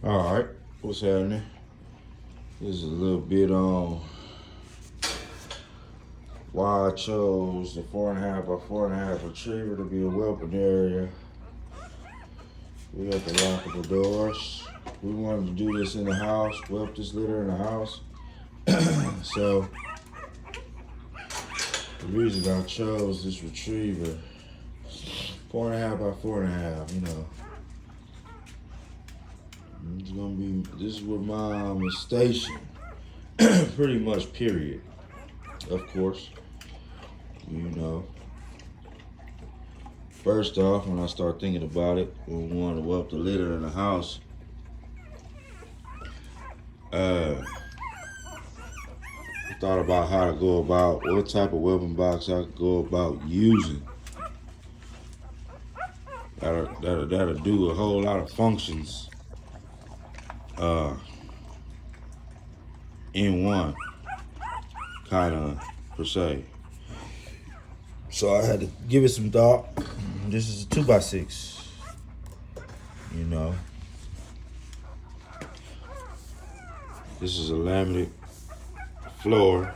Alright, what's happening? This is a little bit on why I chose the 4.5 by 4.5 retriever to be a whelping area. We got the lockable doors. We wanted to do this in the house, whelp this litter in the house. So the reason I chose this retriever, 4.5 by 4.5, you know. It's gonna be, this is where mom is stationed. Pretty much, period. Of course. You know. First off, when I start thinking about it, when we wanted to whelp the litter in the house, I thought about how to go about, what type of whelping box I could go about using. That'll do a whole lot of functions in one, kind of, per se. So I had to give it some thought. This is a 2x6, you know. This is a laminate floor,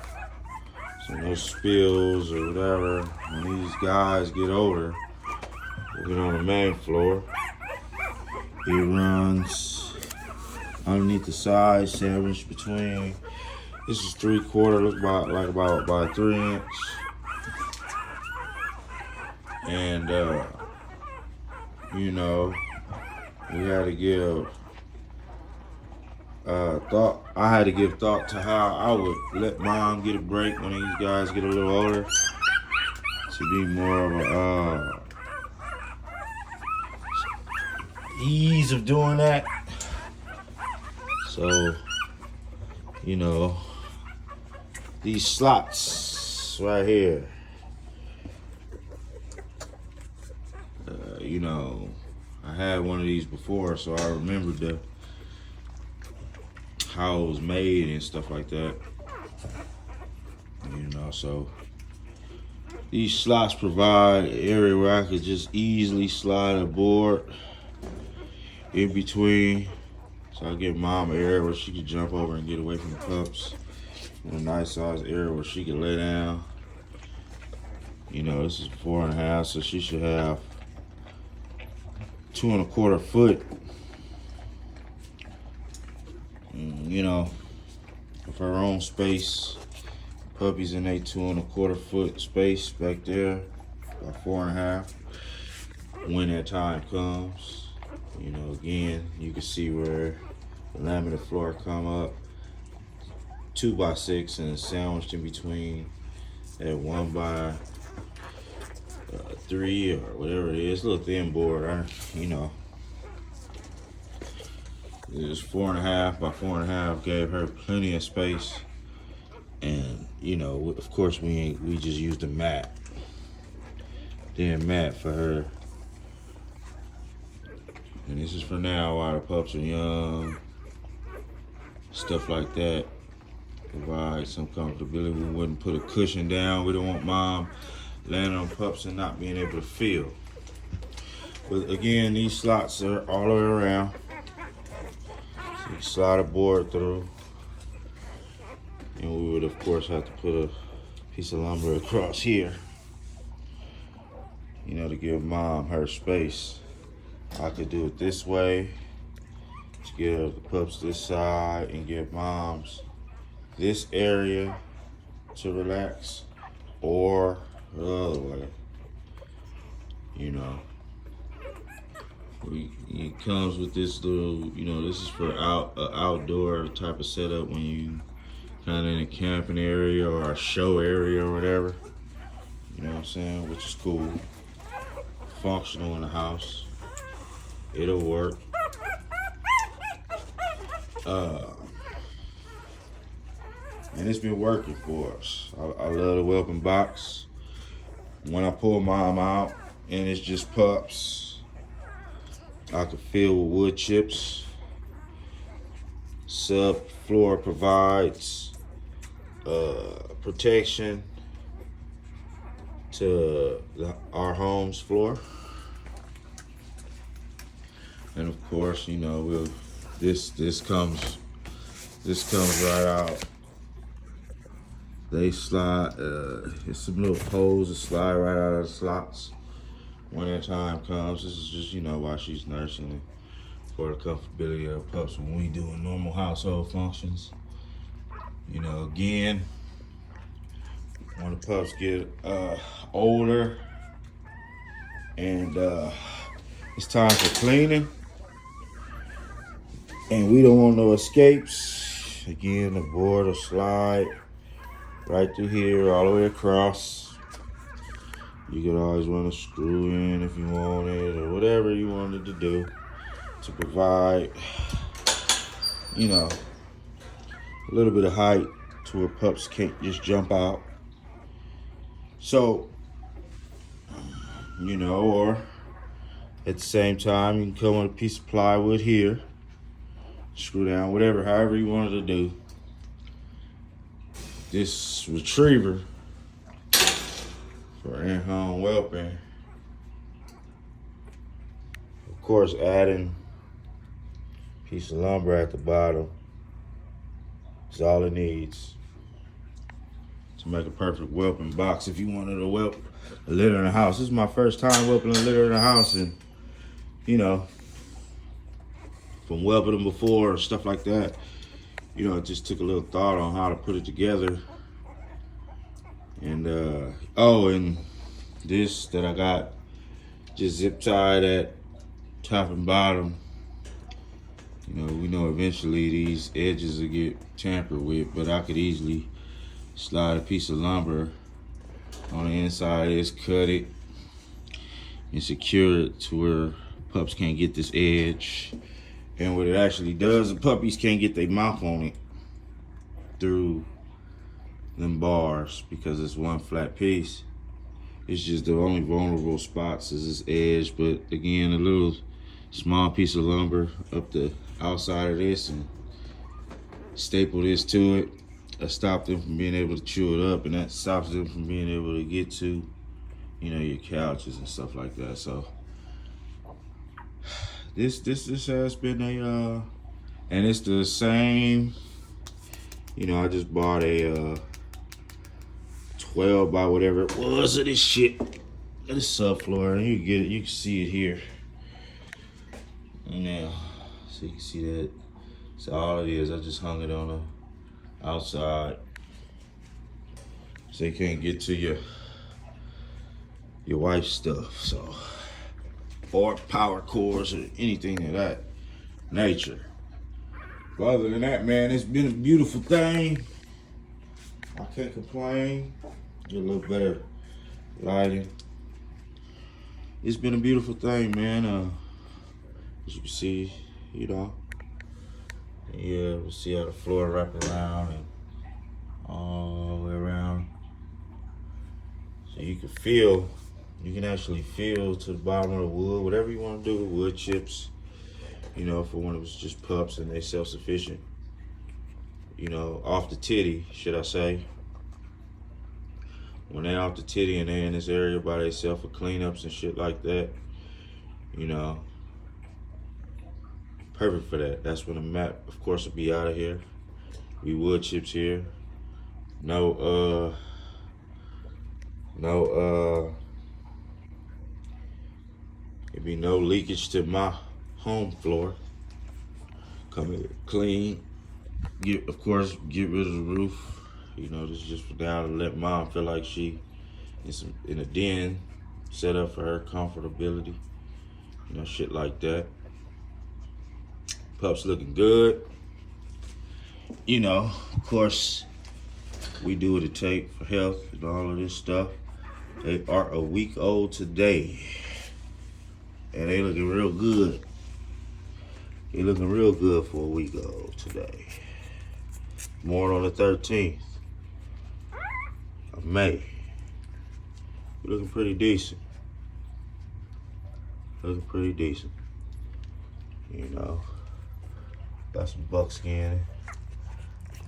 so no spills or whatever. When these guys get older, we'll get on the main floor. It runs underneath the side, sandwiched between. This is 3/4, looks about 3 inch. And you know, we had to give thought. I had to give thought to how I would let mom get a break when these guys get a little older, to be more of a ease of doing that. So, you know, these slots right here, you know, I had one of these before, so I remembered how it was made and stuff like that. You know, so these slots provide an area where I could just easily slide a board in between. So I give mom an area where she could jump over and get away from the pups. And a nice size area where she could lay down. You know, this is 4.5, so she should have 2.25 foot. You know, of her own space. Puppies in a 2.25 foot space back there, about 4.5. When that time comes. You know, again, you can see where the laminate floor come up, 2x6, and it's sandwiched in between at 1x3 or whatever it is, a little thin board. You know, it was 4.5 by 4.5, gave her plenty of space, and you know, of course, we just used a mat, mat for her. And this is for now while the pups are young, stuff like that. Provide some comfortability. We wouldn't put a cushion down. We don't want mom landing on pups and not being able to feel. But again, these slots are all the way around. So you slide a board through. And we would, of course, have to put a piece of lumber across here, you know, to give mom her space. I could do it this way to give the pups this side and give moms this area to relax, or the other way. You know, it comes with this little, you know, this is for outdoor type of setup when you kind of in a camping area or a show area or whatever. You know what I'm saying? Which is cool. Functional in the house. It'll work. And it's been working for us. I love the whelping box. When I pull mom out and it's just pups, I can fill with wood chips. Subfloor provides protection to our home's floor. And of course, you know, we'll This comes right out. They slide. It's some little holes that slide right out of the slots when that time comes. This is just, you know, while she's nursing and for the comfortability of pups when we doing normal household functions. You know, again, when the pups get older and it's time for cleaning and we don't want no escapes, again, the board will slide right through here all the way across. You could always run a screw in if you wanted or whatever you wanted to do to provide, you know, a little bit of height to where pups can't just jump out. So, you know, or at the same time, you can come with a piece of plywood here, screw down, whatever, however you wanted to do. This retriever for in-home whelping, of course, adding a piece of lumber at the bottom is all it needs to make a perfect whelping box. If you wanted to whelp a litter in the house, this is my first time whelping a litter in the house, and you know, from whelping them before and stuff like that, you know, it just took a little thought on how to put it together. And oh, and this that I got just zip tied at top and bottom. You know, we know eventually these edges will get tampered with, but I could easily slide a piece of lumber on the inside of this, cut it, and secure it to where pups can't get this edge. And what it actually does, the puppies can't get their mouth on it through them bars because it's one flat piece. It's just the only vulnerable spots is this edge. But again, a little small piece of lumber up the outside of this and staple this to it. That stops them from being able to chew it up, and that stops them from being able to get to, you know, your couches and stuff like that. So this has been a and it's the same. You know, I just bought a 12 by whatever it was of this shit. This subfloor, and you get it. You can see it here. Now, so you can see that. So all it is, I just hung it on the outside, so you can't get to your wife's stuff. So, or power cords or anything of that nature. But other than that, man, it's been a beautiful thing. I can't complain. Get a little better lighting. It's been a beautiful thing, man. As you can see, you know. Yeah, we'll see how the floor wrap around and all the way around. So you can feel, you can actually feel to the bottom of the wood, whatever you want to do with wood chips. You know, for when it was just pups and they self-sufficient. You know, off the titty, should I say. When they off the titty and they in this area by themselves for cleanups and shit like that, you know, perfect for that. That's when the map, of course, will be out of here. We wood chips here. No, it'd be no leakage to my home floor. Come here, clean. Of course, get rid of the roof. You know, this is just for now to let mom feel like she is in a den set up for her comfortability. You know, shit like that. Pups looking good. You know, of course, we do what it takes for health and all of this stuff. They are a week old today. And they looking real good. They looking real good for a week old today. Born on the 13th of May. Looking pretty decent. Looking pretty decent. You know. Got some buckskin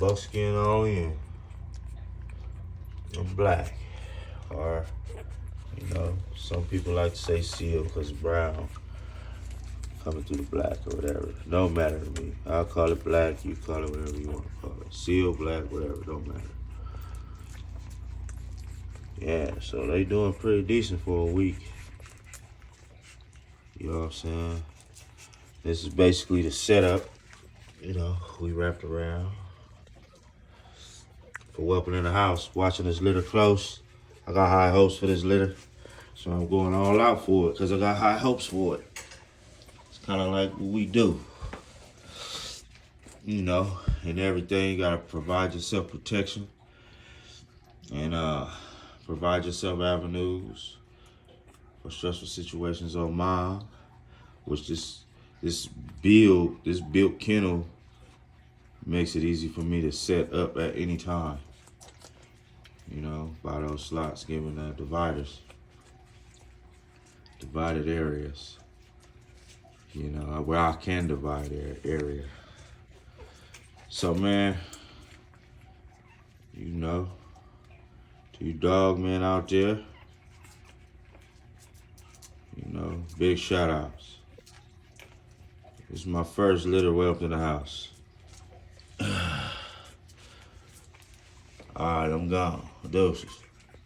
on in. I'm black. Or, you know, some people like to say seal because it's brown. coming through the black or whatever. Don't matter to me. I'll call it black, you call it whatever you want to call it. Seal, black, whatever, don't matter. Yeah, so they doing pretty decent for a week. You know what I'm saying? This is basically the setup. You know, we wrapped around. For whelping in the house, watching this litter close. I got high hopes for this litter. So I'm going all out for it because I got high hopes for it. It's kind of like what we do. You know, and everything, you got to provide yourself protection. And provide yourself avenues for stressful situations on mine. Which this built kennel makes it easy for me to set up at any time. You know, by those slots, giving dividers. Divided areas, you know, where I can divide area. So, man, you know, to you dog men out there, you know, big shout outs. This is my first litter whelped in the house. All right, I'm gone. Doses.